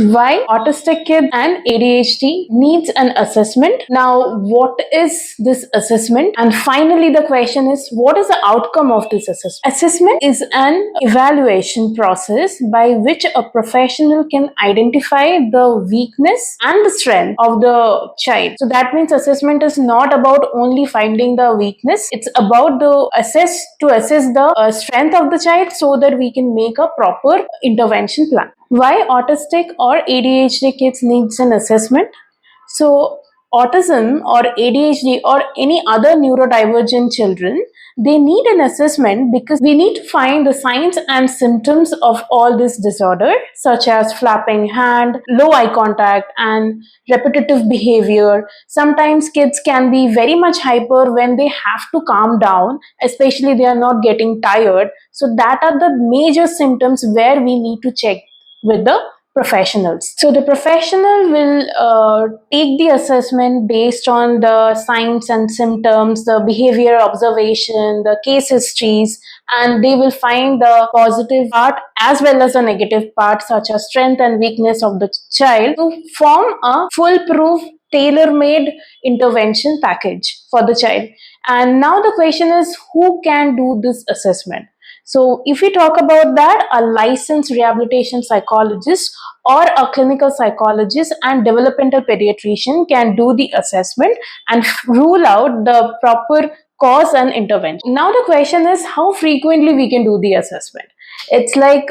Why autistic kid and ADHD needs an assessment. Now, what is this assessment? And finally, the question is, what is the outcome of this assessment? Assessment is an evaluation process by which a professional can identify the weakness and the strength of the child. So that means assessment is not about only finding the weakness. It's about to assess the strength of the child so that we can make a proper intervention plan. Why autistic or ADHD kids needs an assessment? So autism or ADHD or any other neurodivergent children, they need an assessment because we need to find the signs and symptoms of all this disorder, such as flapping hand, low eye contact, and repetitive behavior. Sometimes kids can be very much hyper when they have to calm down, especially they are not getting tired. So that are the major symptoms where we need to check with the professionals. So the professional will take the assessment based on the signs and symptoms, the behavior observation, the case histories, and they will find the positive part as well as the negative part, such as strength and weakness of the child, to form a foolproof tailor-made intervention package for the child. And now the question is, who can do this assessment? So if we talk about that, a licensed rehabilitation psychologist or a clinical psychologist and developmental pediatrician can do the assessment and rule out the proper cause and intervention. Now the question is, how frequently we can do the assessment? It's like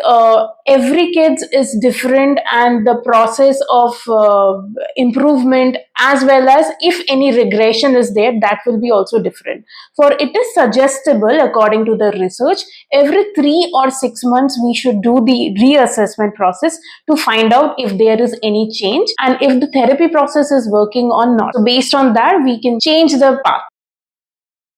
every kid is different, and the process of improvement as well as if any regression is there, that will be also different. For it is suggestible, according to the research, every 3 or 6 months we should do the reassessment process to find out if there is any change and if the therapy process is working or not. So based on that, we can change the path.